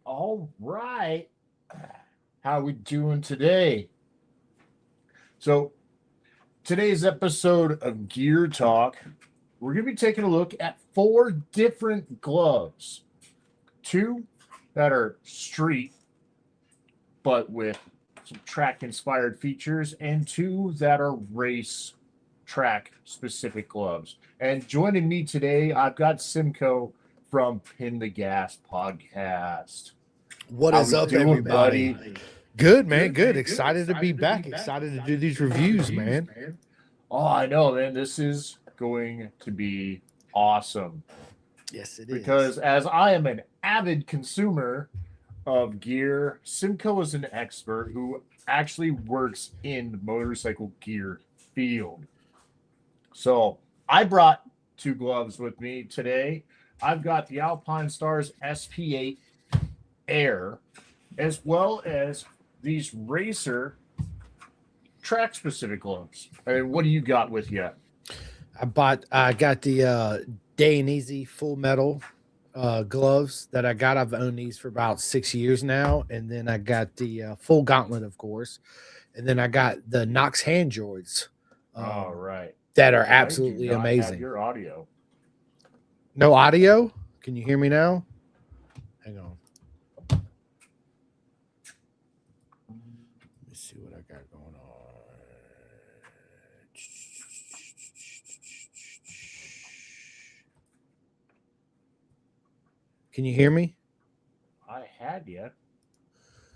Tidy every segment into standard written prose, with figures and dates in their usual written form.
All right. How we doing today? So, today's episode of Gear Talk, we're going to be taking a look at four different gloves. Two that are street, but with some track inspired features, and two that are race track specific gloves. And joining me today, I've got Simco from Pin the Gas podcast. What How is we up, doing, everybody? buddy? Good, man. Good. Excited to be back. Excited to do these reviews, man. Oh, I know, man. This is going to be awesome Yes, it because is. as I am an avid consumer of gear, Simco is an expert who actually works in the motorcycle gear field. So I brought two gloves with me today. I've got the Alpine Stars SP8 Air, as well as these Racer track specific gloves. And what do you got with you? I got the Day and Easy full metal gloves that I got. I've owned these for about 6 years now. And then I got the full gauntlet, of course. And then I got the Knox hand droids All right. that are I do absolutely not have amazing. your audio. No audio? Can you hear me now? Hang on. Let's see what I got going on. Can you hear me? I had you. Let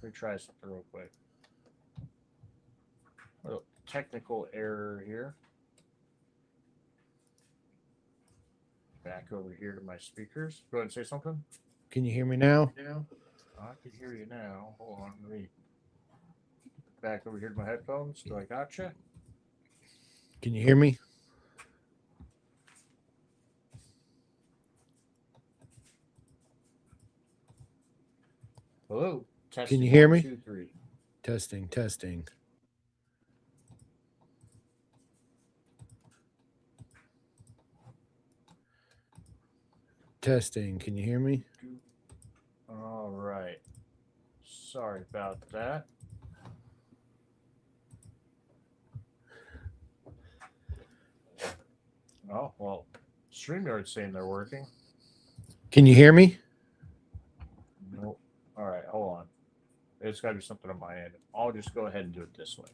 me try something real quick. A little technical error here. Back over here to my speakers. Go ahead and say something. Can you hear me now? I can hear you now. Hold on. Let me back over here to my headphones. Do I gotcha? Can you hear me? Hello. Can you hear me? 1, 2, 3. Testing, testing. Testing. Can you hear me? All right. Sorry about that. Oh, well, StreamYard's saying they're working. Can you hear me? Nope. All right, hold on. It's got to be something on my end. I'll just go ahead and do it this way.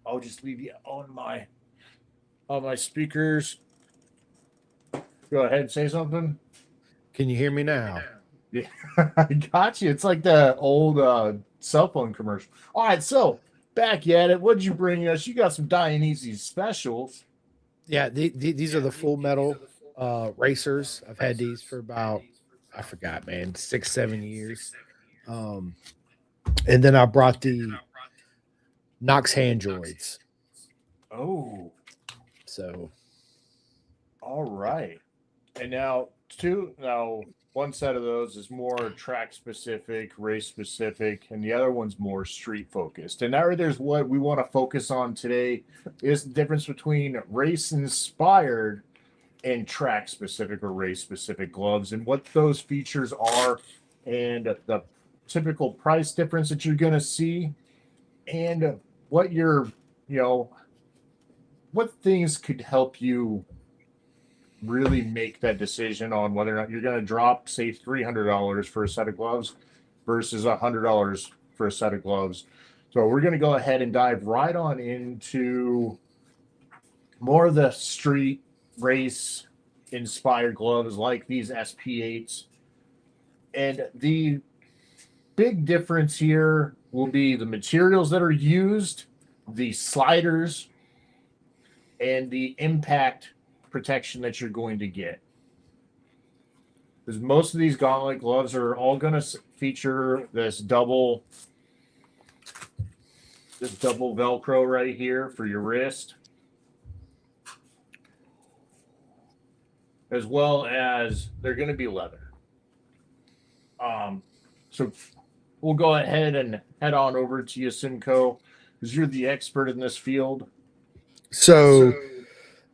I'll just leave you on my speakers. Go ahead and say something. Can you hear me now? Yeah, I got you. It's like the old cell phone commercial. All right, so back at it. What'd you bring us? You got some Dionysian specials. Yeah, these are the full metal racers. I've had these for about, I forgot, man, 6, 7 years. And then I brought the Knox hand droids. Oh, So, all right. And now one set of those is more track specific, race specific, and the other one's more street focused. And now there's what we want to focus on today is the difference between race inspired and track specific or race specific gloves and what those features are and the typical price difference that you're going to see and what what things could help you really make that decision on whether or not you're going to drop, say, $300 for a set of gloves versus $100 for a set of gloves. So we're going to go ahead and dive right on into more of the street race inspired gloves like these SP8s. And the big difference here will be the materials that are used, the sliders, and the impact protection that you're going to get. Because most of these gauntlet gloves are all going to feature this double Velcro right here for your wrist, as well as they're going to be leather. So we'll go ahead and head on over to you, Simco, because you're the expert in this field. so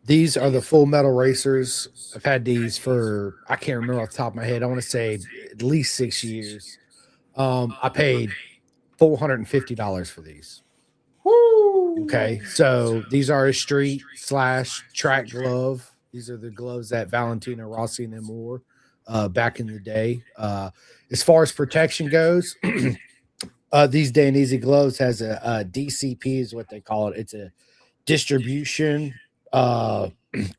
these are the full metal racers. I've had these for, I can't remember off the top of my head. I want to say at least 6 years. I paid $450 for these. Woo! Okay, so these are a street slash track glove. These are the gloves that Valentino Rossi and them wore back in the day. As far as protection goes, these Dainese gloves has a DCP is what they call it. It's a distribution uh,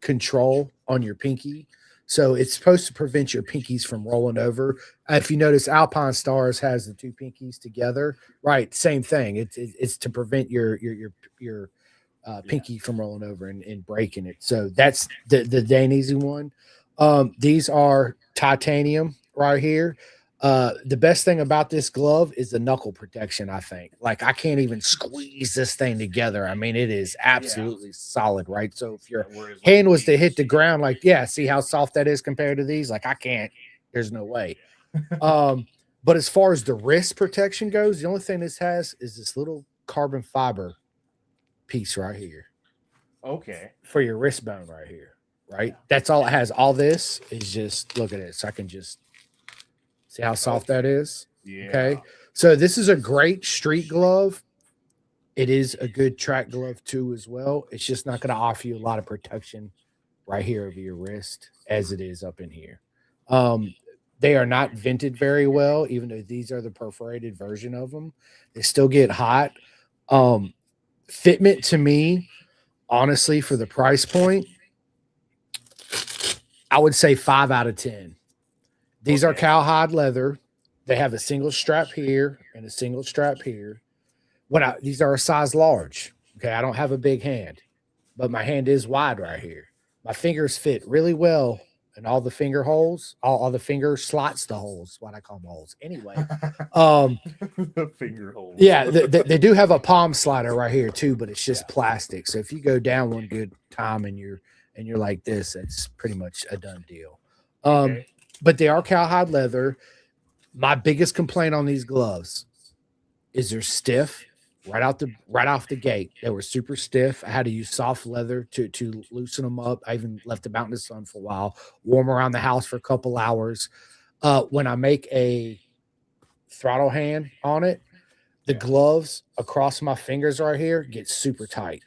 control on your pinky. So it's supposed to prevent your pinkies from rolling over. If you notice, Alpine Stars has the two pinkies together, right? Same thing. It's to prevent your pinky from rolling over and breaking it. So that's the Dainese one. These are titanium right here. The best thing about this glove is the knuckle protection, I think. Like I can't even squeeze this thing together. I mean, it is absolutely solid, right? So if your Whereas, like, hand was to hit the ground, like, yeah, see how soft that is compared to these? Like I can't, there's no way. But as far as the wrist protection goes, the only thing this has is this little carbon fiber piece right here okay. for your wrist bone right here, right? That's all it has. All this is just look at it. So I can just see how soft that is. Yeah. Okay. So this is a great street glove. It is a good track glove too, as well. It's just not going to offer you a lot of protection right here over your wrist as it is up in here. They are not vented very well, even though these are the perforated version of them. They still get hot. Fitment to me, honestly, for the price point, I would say 5 out of 10. These are cowhide leather. They have a single strap here and a single strap here. These are a size large. Okay, I don't have a big hand, but my hand is wide right here. My fingers fit really well in all the finger holes, all the finger slots, the holes, what I call them holes. Anyway, The finger holes. yeah, they do have a palm slider right here too, but it's just plastic. So if you go down one good time and you're like this, that's pretty much a done deal. Okay. But they are cowhide leather. My biggest complaint on these gloves is they're stiff right off the gate. They were super stiff. I had to use soft leather to loosen them up. I even left them out in the sun for a while, warm around the house for a couple hours. When I make a throttle hand on it, the gloves across my fingers right here get super tight.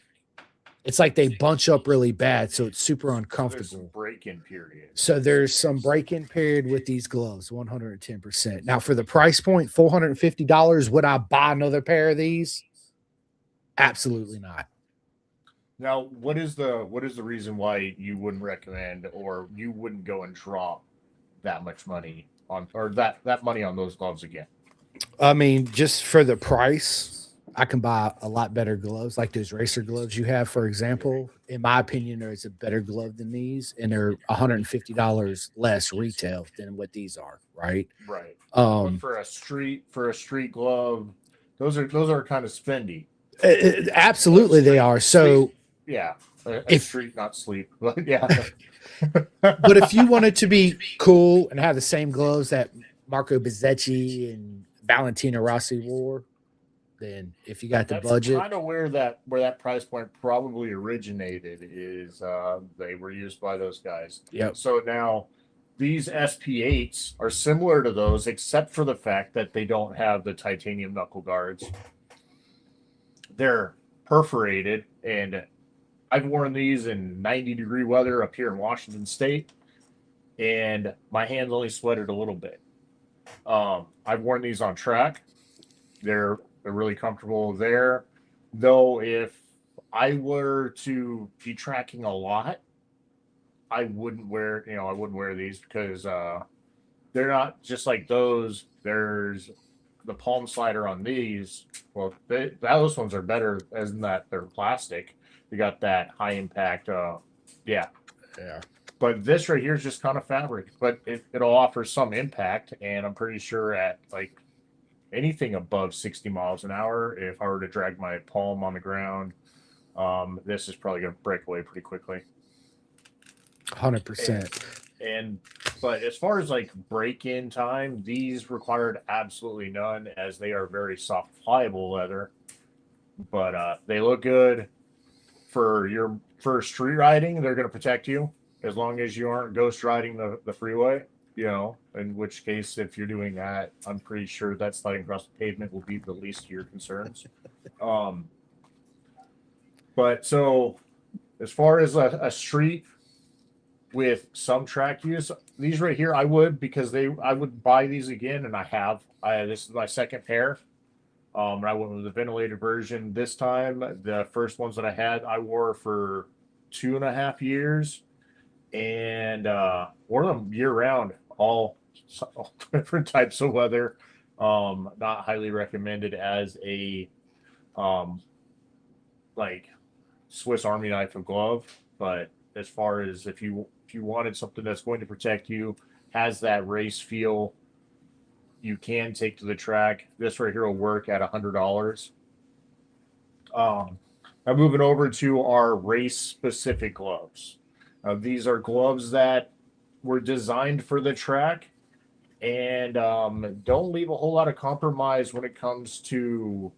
It's like they bunch up really bad, so it's super uncomfortable. Break-in period. So there's some break-in period with these gloves, 110%. Now for the price point, $450, would I buy another pair of these? Absolutely not. Now, what is the reason why you wouldn't recommend or you wouldn't go and drop that much money on or that money on those gloves again? I mean, just for the price, I can buy a lot better gloves, like those racer gloves you have, for example. In my opinion, there is a better glove than these, and they're $150 less retail than what these are, right? Right. But for a street glove, those are kind of spendy. Absolutely, they are. So yeah, if street, not sleep, but yeah. But if you wanted to be cool and have the same gloves that Marco Bezzacchi and Valentino Rossi wore, then if you got the budget, kind of where that price point probably originated is they were used by those guys. Yep. So now these SP8s are similar to those, except for the fact that they don't have the titanium knuckle guards. They're perforated, and I've worn these in 90-degree weather up here in Washington State, and my hands only sweated a little bit. I've worn these on track. They're really comfortable there. Though if I were to be tracking a lot, I wouldn't wear these because they're not just like those. There's the palm slider on those ones are better as in that they're plastic. You got that high impact. Yeah. But this right here is just kind of fabric, but it'll offer some impact, and I'm pretty sure at like anything above 60 miles an hour, if I were to drag my palm on the ground, this is probably going to break away pretty quickly. 100%. But as far as like break-in time, these required absolutely none, as they are very soft, pliable leather. But they look good for street riding. They're going to protect you as long as you aren't ghost riding the freeway. you know, in which case, if you're doing that, I'm pretty sure that sliding across the pavement will be the least of your concerns. Um, but so as far as a street with some track use, these right here, I would, because I would buy these again, and I have. This is my second pair. I went with the ventilated version this time. The first ones that I had, I wore for 2.5 years, and wore them year round, all different types of weather. Not highly recommended as a um, like Swiss Army knife of glove, but as far as if you wanted something that's going to protect you, has that race feel, you can take to the track. This right here will work at $100. Now moving over to our race specific gloves. These are gloves that were designed for the track and don't leave a whole lot of compromise when it comes to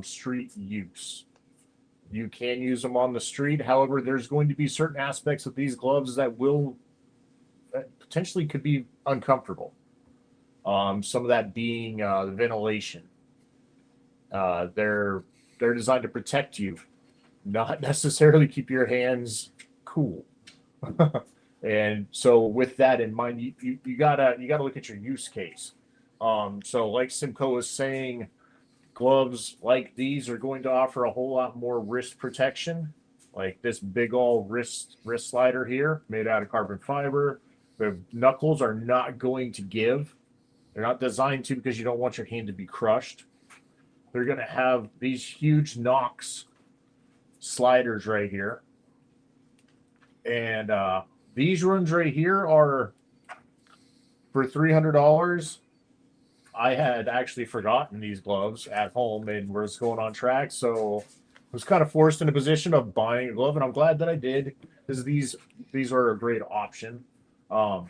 street use. You can use them on the street. However, there's going to be certain aspects of these gloves that will potentially could be uncomfortable. Some of that being the ventilation. They're designed to protect you, not necessarily keep your hands cool. And so, with that in mind, you gotta look at your use case. So, like Simco was saying, gloves like these are going to offer a whole lot more wrist protection. Like this big old wrist slider here, made out of carbon fiber. The knuckles are not going to give. They're not designed to, because you don't want your hand to be crushed. They're going to have these huge Knox sliders right here. And these ones right here are for $300. I had actually forgotten these gloves at home and was going on track, so I was kind of forced in a position of buying a glove, and I'm glad that I did, because these are a great option. And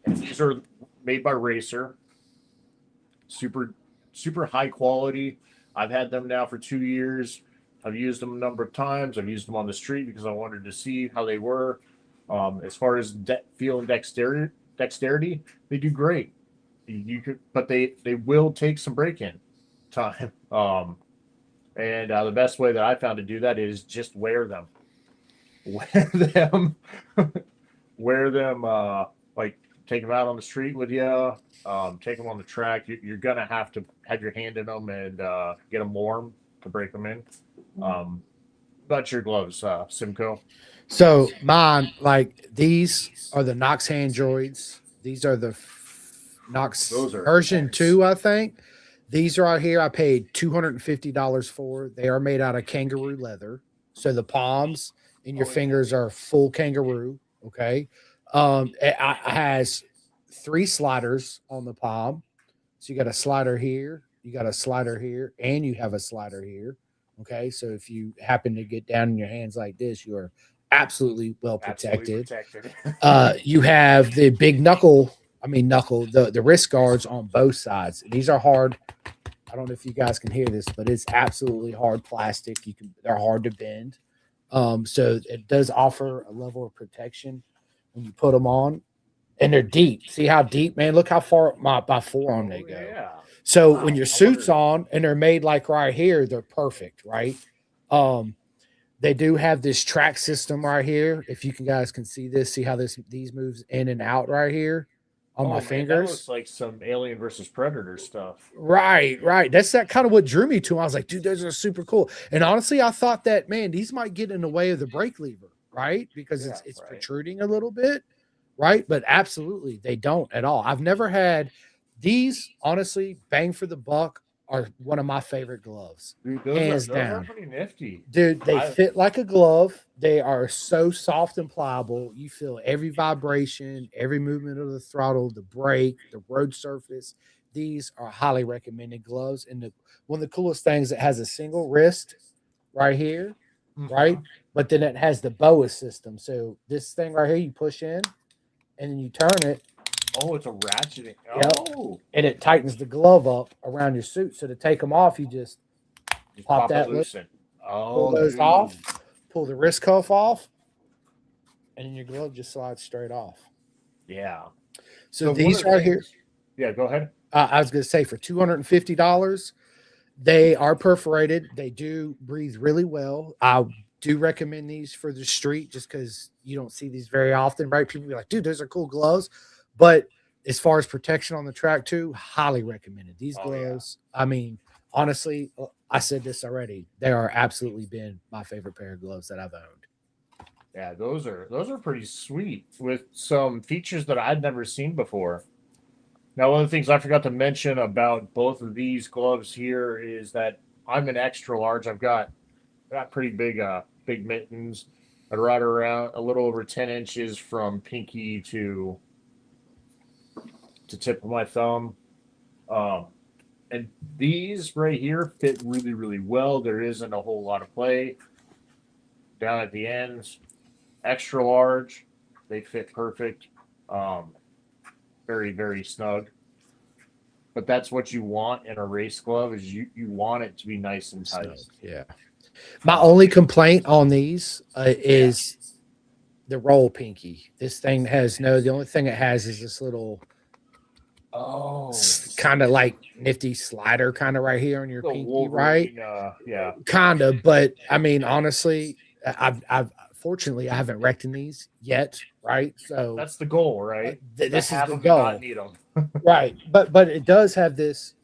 these are made by Racer, super high quality. I've had them now for 2 years. I've used them a number of times. I've used them on the street because I wanted to see how they were. As far as feel and dexterity, they do great. You could, but they will take some break-in time. And the best way that I found to do that is just wear them. Wear them. Wear them. Like take them out on the street with you. Take them on the track. You're gonna have to have your hand in them and get them warm to break them in. About your gloves, Simco. So mine, like these are the Knox hand droids. These are the Knox Those are version nice. 2, I think. These are out here. I paid $250 for. They are made out of kangaroo leather. So the palms and your fingers are full kangaroo. Okay. It has 3 sliders on the palm. So you got a slider here, you got a slider here, and you have a slider here. Okay. So if you happen to get down in your hands like this, you are absolutely well protected. You have the big the wrist guards on both sides. These are hard. I don't know if you guys can hear this, but it's absolutely hard plastic. They're hard to bend. So it does offer a level of protection when you put them on, and they're deep. See how deep, man? Look how far my forearm they go. Yeah. So wow, when your suit's on and they're made like right here, they're perfect, right? They do have this track system right here. If you guys can see this, see how these moves in and out right here on my fingers. That looks like some Alien versus Predator stuff. Right. That's that kind of what drew me to them. I was like, dude, those are super cool. And honestly, I thought that, man, these might get in the way of the brake lever, right? Because it's protruding a little bit, right? But absolutely, they don't at all. I've never had these, honestly, bang for the buck, are one of my favorite gloves. Dude, hands those down. are pretty nifty. Dude, they fit like a glove. They are so soft and pliable. You feel every vibration, every movement of the throttle, the brake, the road surface. These are highly recommended gloves. And one of the coolest things, it has a single wrist right here, right? But then it has the BOA system. So this thing right here, you push in and then you turn it. Oh, it's a ratcheting. Oh, and it tightens the glove up around your suit. So to take them off, you just pop that loose. Pull those off, pull the wrist cuff off, and then your glove just slides straight off. Yeah. So one these of the right here, things- Yeah, go ahead. I was going to say for $250, they are perforated. They do breathe really well. I do recommend these for the street just because you don't see these very often, right? People be like, dude, those are cool gloves. But as far as protection on the track, too, highly recommended. These Oh, yeah. gloves, I mean, honestly, I said this already. They are absolutely been my favorite pair of gloves that I've owned. Yeah, those are pretty sweet with some features that I'd never seen before. Now, one of the things I forgot to mention about both of these gloves here is that I'm an extra large. I've got pretty big mittens. I'd right around a little over 10 inches from pinky to tip of my thumb. Um, and these right here fit really, really well. There isn't a whole lot of play down at the ends. Extra large, they fit perfect. Um, very, very snug. But that's what you want in a race glove is you want it to be nice and tight. Yeah. My only complaint on these is the roll pinky. This thing has the only thing it has is this little kind of like nifty slider kind of right here on your the pinky, Wolverine, right? yeah. Kind of, but I mean, honestly, I've fortunately I haven't wrecked in these yet, right? So That's the goal, right? this is the Not goal, need them. right? But it does have this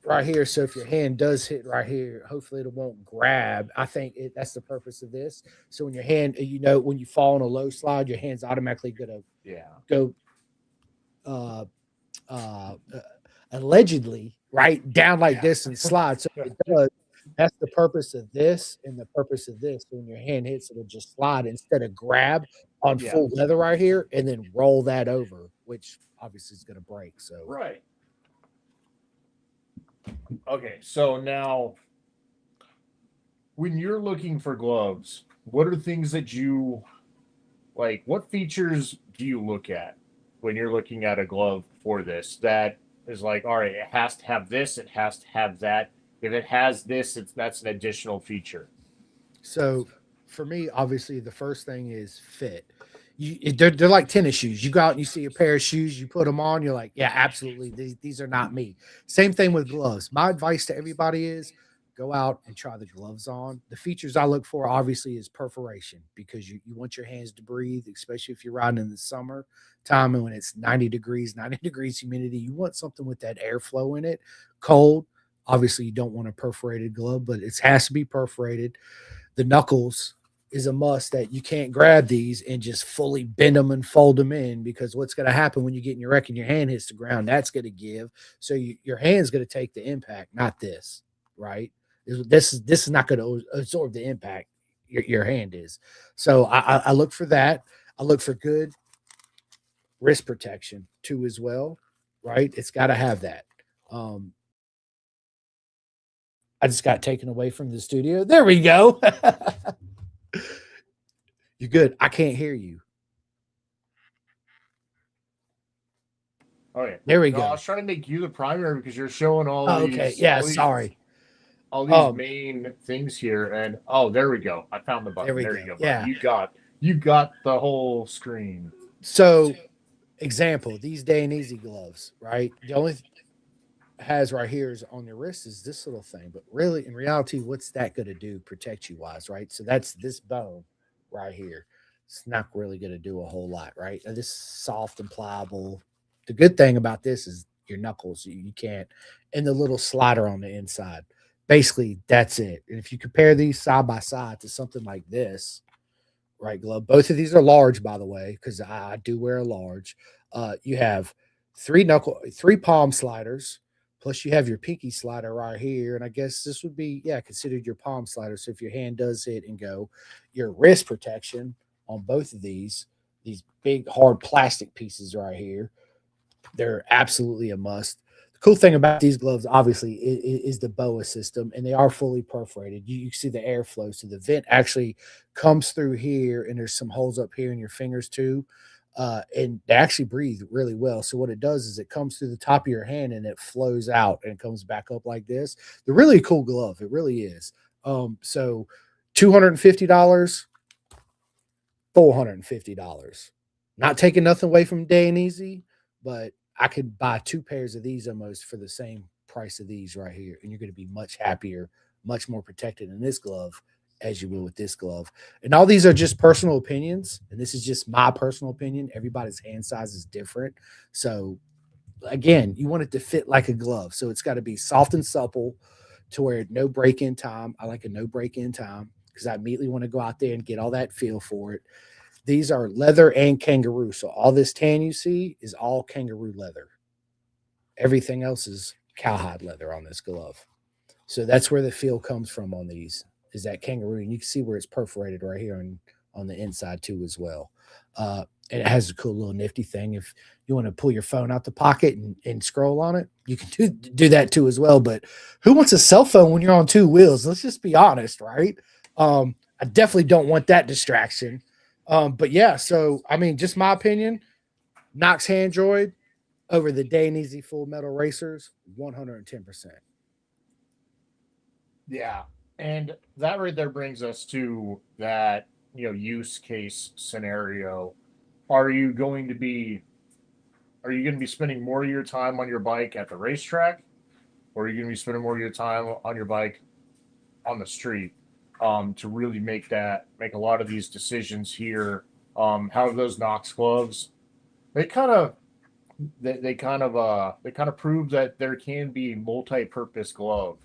right here. So if your hand does hit right here, hopefully it won't grab. I think that's the purpose of this. So when your hand, when you fall on a low slide, your hand's automatically gonna go uh, uh, allegedly right down like this and slide. So it does. That's the purpose of this and the purpose of this. So when your hand hits, it'll just slide instead of grab on full leather right here and then roll that over, which obviously is going to break. So right. Okay, so now when you're looking for gloves, what are things that you like? What features do you look at when you're looking at a glove for this? That is like, all right, it has to have this, it has to have that. If it has this, that's an additional feature. So for me, obviously, the first thing is fit. They're like tennis shoes. You go out and you see a pair of shoes, you put them on, you're like, yeah, absolutely. These are not me. Same thing with gloves. My advice to everybody is go out and try the gloves on. The features I look for obviously is perforation because you want your hands to breathe, especially if you're riding in the summer time and when it's 90 degrees humidity. You want something with that airflow in it. Cold, obviously, you don't want a perforated glove, but it has to be perforated. The knuckles is a must that you can't grab these and just fully bend them and fold them in because what's going to happen when you get in your wreck and your hand hits the ground, that's going to give. So your hand's going to take the impact, not this, right? This is not going to absorb the impact. Your hand is. So I look for that. I look for good wrist protection too as well, right? It's got to have that. I just got taken away from the studio. There we go. You're good. I can't hear you. Oh yeah. There we go. I was trying to make you the primary because you're showing all these. Okay. Yeah. Sorry. All these main things here, and there we go. I found the button. There you go. Yeah. You got the whole screen. So, example, these Day and Easy gloves, right? The only has right here is on your wrist is this little thing, but really, in reality, what's that going to do protect you wise, right? So that's this bone right here. It's not really going to do a whole lot, right? Now, this is soft and pliable. The good thing about this is your knuckles, you can't, and the little slider on the inside. Basically, that's it. And if you compare these side by side to something like this, right glove, both of these are large, by the way, because I do wear a large. You have three palm sliders, plus you have your pinky slider right here. And I guess this would be, considered your palm slider. So if your hand does hit and go, your wrist protection on both of these big hard plastic pieces right here, they're absolutely a must. The cool thing about these gloves, obviously, is the BOA system, and they are fully perforated. You see the airflow. So the vent actually comes through here, and there's some holes up here in your fingers too. And they actually breathe really well. So what it does is it comes through the top of your hand and it flows out and comes back up like this. They're really cool glove. It really is. So $250, $450. Not taking nothing away from Day and Easy. but I could buy 2 pairs of these almost for the same price of these right here, and you're going to be much happier, much more protected in this glove as you will with this glove. And all these are just personal opinions, and this is just my personal opinion. Everybody's hand size is different. So again, you want it to fit like a glove. So it's got to be soft and supple to where no break in time. I like a no break in time because I immediately want to go out there and get all that feel for it. These are leather and kangaroo. So all this tan you see is all kangaroo leather. Everything else is cowhide leather on this glove. So that's where the feel comes from on these is that kangaroo. And you can see where it's perforated right here on the inside too as well. And it has a cool little nifty thing. If you want to pull your phone out the pocket and scroll on it, you can do that too as well. But who wants a cell phone when you're on 2 wheels? Let's just be honest, right? I definitely don't want that distraction. But yeah, so I mean, just my opinion, Knox Handroid over the Day and Easy Full Metal Racers, 110%. Yeah. And that right there brings us to that, use case scenario. Are you going to be spending more of your time on your bike at the racetrack, or are you going to be spending more of your time on your bike on the street? To really make a lot of these decisions here. How those Knox gloves, they kind of prove that there can be multi-purpose glove.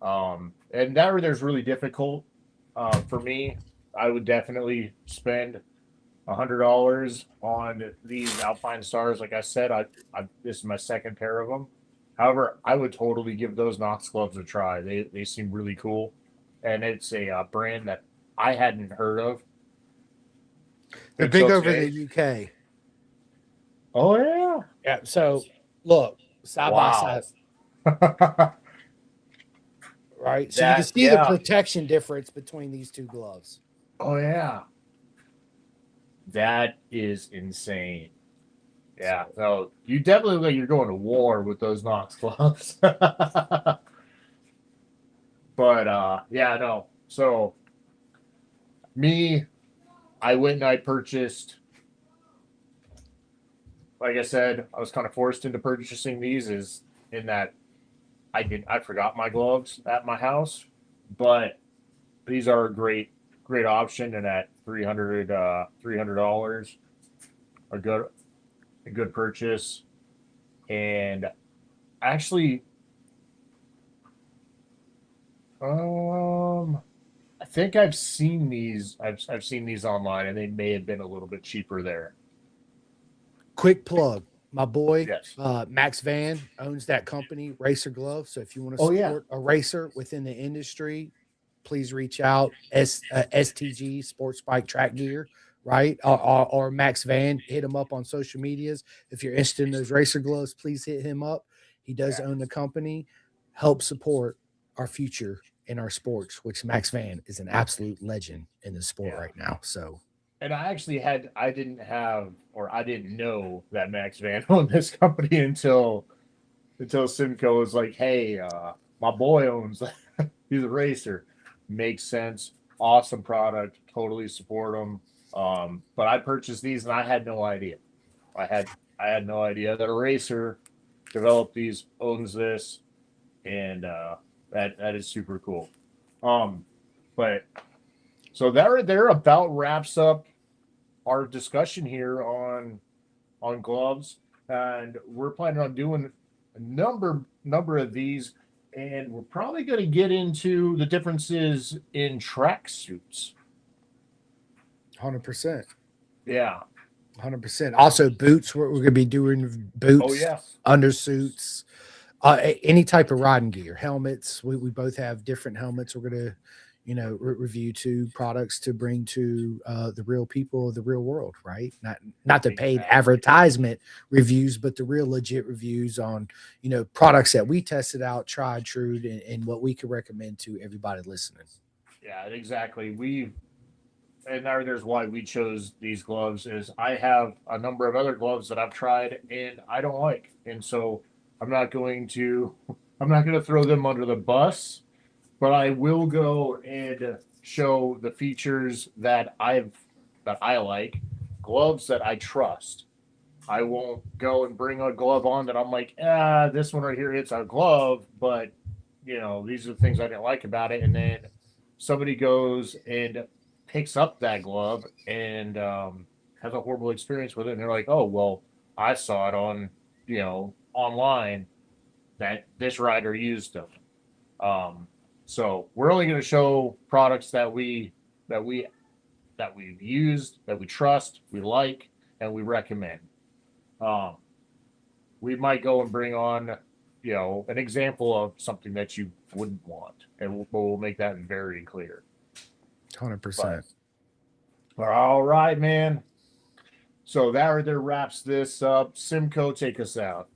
And that there's really difficult. For me, I would definitely spend $100 on these Alpine Stars. Like I said, this is my second pair of them. However, I would totally give those Knox gloves a try. They seem really cool, and it's a brand that I hadn't heard of. They're big over in the UK. Oh yeah. Yeah. So look, side by side. Right. So you can see the protection difference between these 2 gloves. Oh yeah. That is insane. Yeah. So you definitely look like you're going to war with those Knox gloves. But yeah, no. So me, I went and I purchased, like I said, I was kind of forced into purchasing these is in that I forgot my gloves at my house, but these are a great option, and at $300 a good purchase. And actually, I think I've seen these. I've seen these online, and they may have been a little bit cheaper there. Quick plug. My boy, Yes. Max Van owns that company, Racer Glove. So if you want to support a racer within the industry, please reach out. STG Sports Bike Track Gear, right? Or Max Van, hit him up on social medias. If you're interested in those racer gloves, please hit him up. He does own the company. Help support our future in our sports, which Max Van is an absolute legend in the sport right now. So. And I didn't know that Max Van owned this company until Simco was like, hey, my boy owns that. He's a racer. Makes sense. Awesome product. Totally support them. But I purchased these and I had no idea. I had no idea that a racer developed these, owns this, and that is super cool. But so that there about wraps up our discussion here on gloves, and we're planning on doing a number of these, and we're probably going to get into the differences in track suits. 100%. Yeah. 100%. Also, boots. We're going to be doing boots. Oh yes. Undersuits. Any type of riding gear, helmets. We both have different helmets. We're going to, review 2 products to bring to the real people of the real world, right? Not the paid advertisement reviews, but the real legit reviews on, products that we tested out, tried, true, and what we could recommend to everybody listening. Yeah, exactly. And there's why we chose these gloves is I have a number of other gloves that I've tried and I don't like. And so I'm not going to throw them under the bus, but I will go and show the features that I like, gloves that I trust. I won't go and bring a glove on that I'm like, this one right here hits a glove, but you know, these are the things I didn't like about it. And then somebody goes and picks up that glove and has a horrible experience with it, and they're like, oh well, I saw it on, you know, online that this rider used them. So we're only going to show products that we that we've used, that we trust, we like, and we recommend. Um, we might go and bring on, you know, an example of something that you wouldn't want, and we'll make that very clear. 100%. All right, man. So that right there wraps this up. Simco, take us out.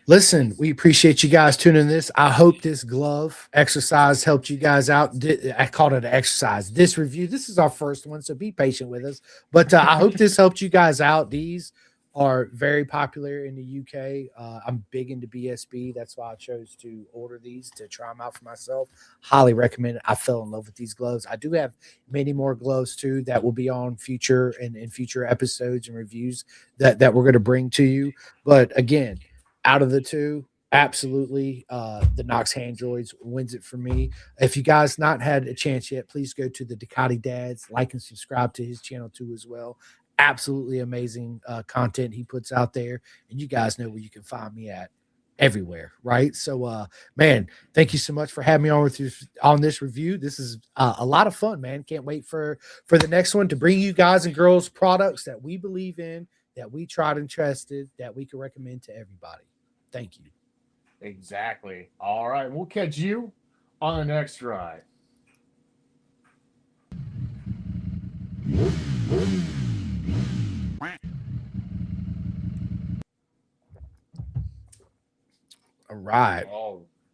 Listen, we appreciate you guys tuning in this. I hope this glove exercise helped you guys out. I called it an exercise. This review, this is our first one, so be patient with us. But I hope this helped you guys out. These are very popular in the UK. I'm big into BSB. That's why I chose to order these to try them out for myself. Highly recommend it. I fell in love with these gloves. I do have many more gloves too that will be on future and in future episodes and reviews that we're going to bring to you. But again, out of the two, absolutely, the Knox hand droids wins it for me. If you guys not had a chance yet, please go to the Ducati Dads, like and subscribe to his channel too as well. Absolutely amazing content he puts out there, and you guys know where you can find me at everywhere, right? So man, thank you so much for having me on with you on this review. This is a lot of fun, man. Can't wait for the next one to bring you guys and girls products that we believe in, that we tried and trusted, that we can recommend to everybody. Thank you. Exactly. All right. We'll catch you on the next ride. All right. All